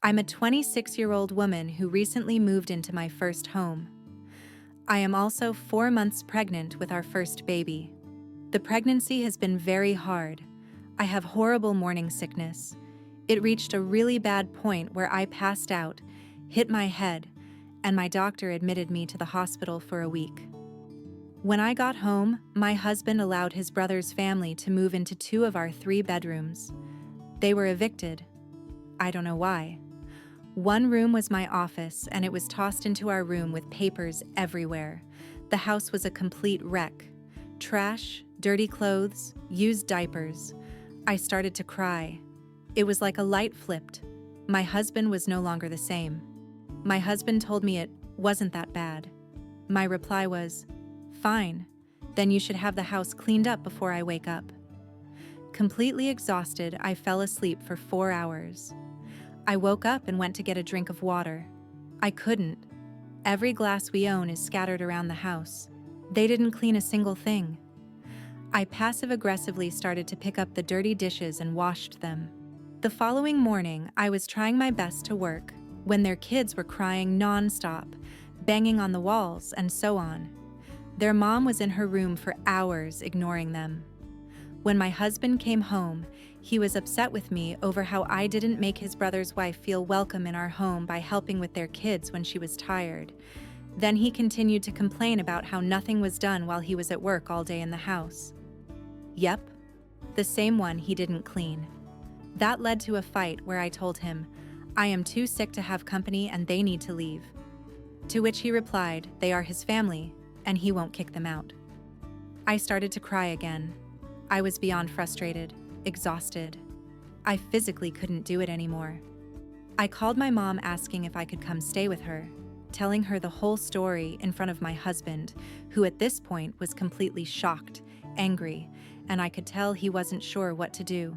I'm a 26-year-old woman who recently moved into my first home. I am also 4 months pregnant with our first baby. The pregnancy has been very hard. I have horrible morning sickness. It reached a really bad point where I passed out, hit my head, and my doctor admitted me to the hospital for a week. When I got home, my husband allowed his brother's family to move into 2 of our 3 bedrooms. They were evicted. I don't know why. One room was my office, and it was tossed into our room with papers everywhere. The house was a complete wreck. Trash, dirty clothes, used diapers. I started to cry. It was like a light flipped. My husband was no longer the same. My husband told me it wasn't that bad. My reply was, "Fine, then you should have the house cleaned up before I wake up." Completely exhausted, I fell asleep for 4 hours. I woke up and went to get a drink of water. I couldn't. Every glass we own is scattered around the house. They didn't clean a single thing. I passive-aggressively started to pick up the dirty dishes and washed them. The following morning, I was trying my best to work when their kids were crying nonstop, banging on the walls, and so on. Their mom was in her room for hours, ignoring them. When my husband came home, he was upset with me over how I didn't make his brother's wife feel welcome in our home by helping with their kids when she was tired. Then he continued to complain about how nothing was done while he was at work all day in the house. Yep, the same one he didn't clean. That led to a fight where I told him, I am too sick to have company and they need to leave. To which he replied, they are his family, and he won't kick them out. I started to cry again. I was beyond frustrated, exhausted. I physically couldn't do it anymore. I called my mom asking if I could come stay with her, telling her the whole story in front of my husband, who at this point was completely shocked, angry, and I could tell he wasn't sure what to do.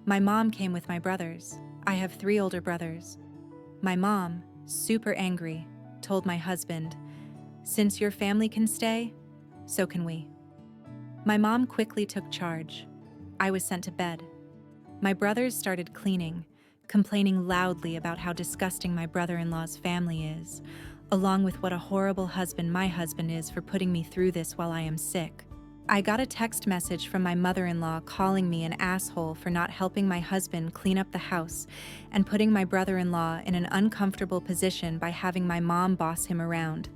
My mom came with my brothers. I have 3 older brothers. My mom, super angry, told my husband, "Since your family can stay, so can we." My mom quickly took charge. I was sent to bed. My brothers started cleaning, complaining loudly about how disgusting my brother-in-law's family is, along with what a horrible husband my husband is for putting me through this while I am sick. I got a text message from my mother-in-law calling me an asshole for not helping my husband clean up the house and putting my brother-in-law in an uncomfortable position by having my mom boss him around.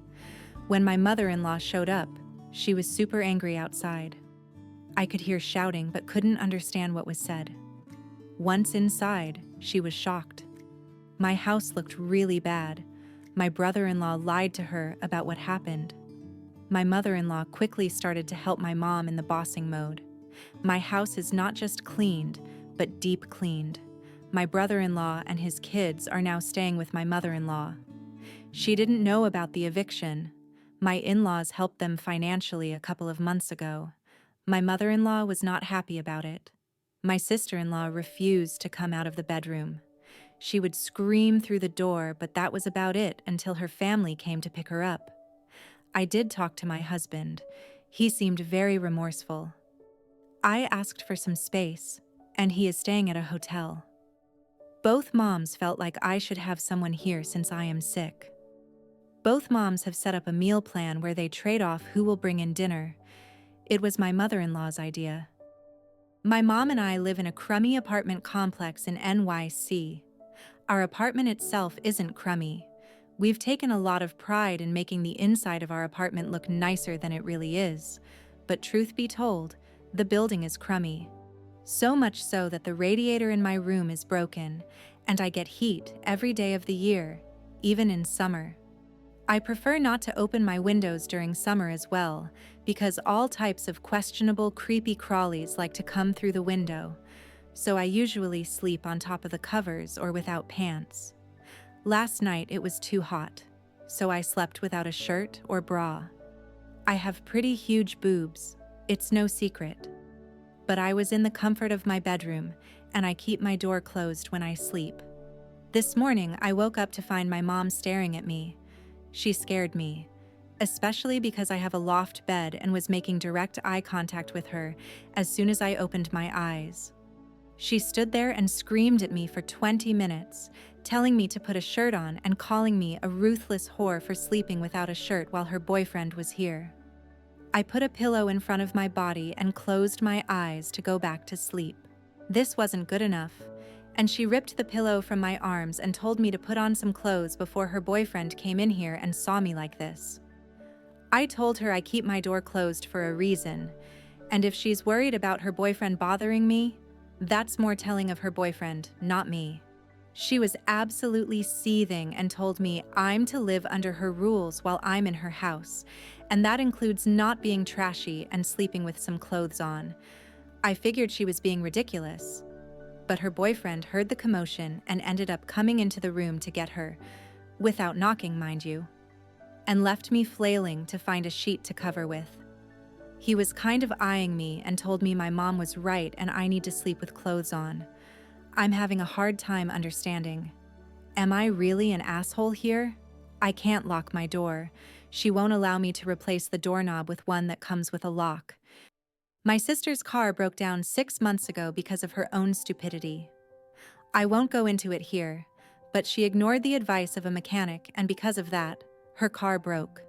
When my mother-in-law showed up, she was super angry outside. I could hear shouting but couldn't understand what was said. Once inside, she was shocked. My house looked really bad. My brother-in-law lied to her about what happened. My mother-in-law quickly started to help my mom in the bossing mode. My house is not just cleaned, but deep cleaned. My brother-in-law and his kids are now staying with my mother-in-law. She didn't know about the eviction. My in-laws helped them financially a couple of months ago. My mother-in-law was not happy about it. My sister-in-law refused to come out of the bedroom. She would scream through the door, but that was about it until her family came to pick her up. I did talk to my husband. He seemed very remorseful. I asked for some space, and he is staying at a hotel. Both moms felt like I should have someone here since I am sick. Both moms have set up a meal plan where they trade off who will bring in dinner. It was my mother-in-law's idea. My mom and I live in a crummy apartment complex in NYC. Our apartment itself isn't crummy. We've taken a lot of pride in making the inside of our apartment look nicer than it really is. But truth be told, the building is crummy. So much so that the radiator in my room is broken, and I get heat every day of the year, even in summer. I prefer not to open my windows during summer as well, because all types of questionable creepy crawlies like to come through the window, so I usually sleep on top of the covers or without pants. Last night it was too hot, so I slept without a shirt or bra. I have pretty huge boobs, it's no secret. But I was in the comfort of my bedroom, and I keep my door closed when I sleep. This morning I woke up to find my mom staring at me. She scared me, especially because I have a loft bed and was making direct eye contact with her as soon as I opened my eyes. She stood there and screamed at me for 20 minutes, telling me to put a shirt on and calling me a ruthless whore for sleeping without a shirt while her boyfriend was here. I put a pillow in front of my body and closed my eyes to go back to sleep. This wasn't good enough, and she ripped the pillow from my arms and told me to put on some clothes before her boyfriend came in here and saw me like this. I told her I keep my door closed for a reason, and if she's worried about her boyfriend bothering me, that's more telling of her boyfriend, not me. She was absolutely seething and told me I'm to live under her rules while I'm in her house, and that includes not being trashy and sleeping with some clothes on. I figured she was being ridiculous, but her boyfriend heard the commotion and ended up coming into the room to get her, without knocking, mind you, and left me flailing to find a sheet to cover with. He was kind of eyeing me and told me my mom was right and I need to sleep with clothes on. I'm having a hard time understanding. Am I really an asshole here? I can't lock my door. She won't allow me to replace the doorknob with one that comes with a lock. My sister's car broke down 6 months ago because of her own stupidity. I won't go into it here, but she ignored the advice of a mechanic, and because of that, her car broke.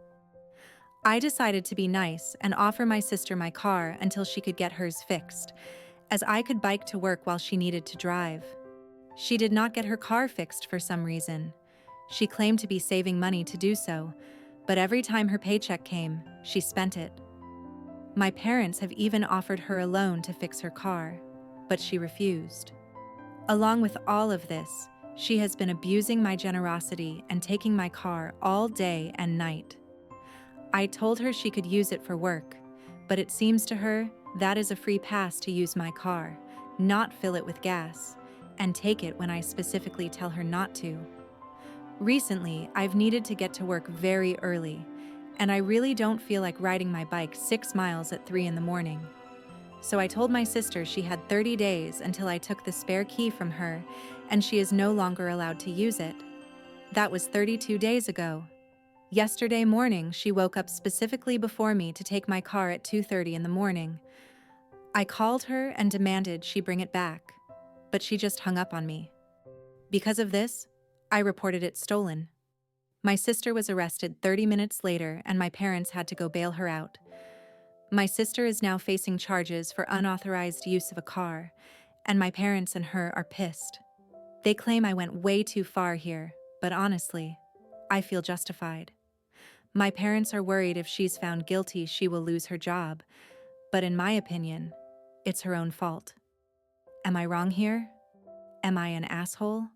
I decided to be nice and offer my sister my car until she could get hers fixed, as I could bike to work while she needed to drive. She did not get her car fixed for some reason. She claimed to be saving money to do so, but every time her paycheck came, she spent it. My parents have even offered her a loan to fix her car, but she refused. Along with all of this, she has been abusing my generosity and taking my car all day and night. I told her she could use it for work, but it seems to her that is a free pass to use my car, not fill it with gas, and take it when I specifically tell her not to. Recently, I've needed to get to work very early, and I really don't feel like riding my bike 6 miles at 3 in the morning. So I told my sister she had 30 days until I took the spare key from her, and she is no longer allowed to use it. That was 32 days ago. Yesterday morning, she woke up specifically before me to take my car at 2:30 in the morning. I called her and demanded she bring it back, but she just hung up on me. Because of this, I reported it stolen. My sister was arrested 30 minutes later, and my parents had to go bail her out. My sister is now facing charges for unauthorized use of a car, and my parents and her are pissed. They claim I went way too far here, but honestly, I feel justified. My parents are worried if she's found guilty, she will lose her job, but in my opinion, it's her own fault. Am I wrong here? Am I an asshole?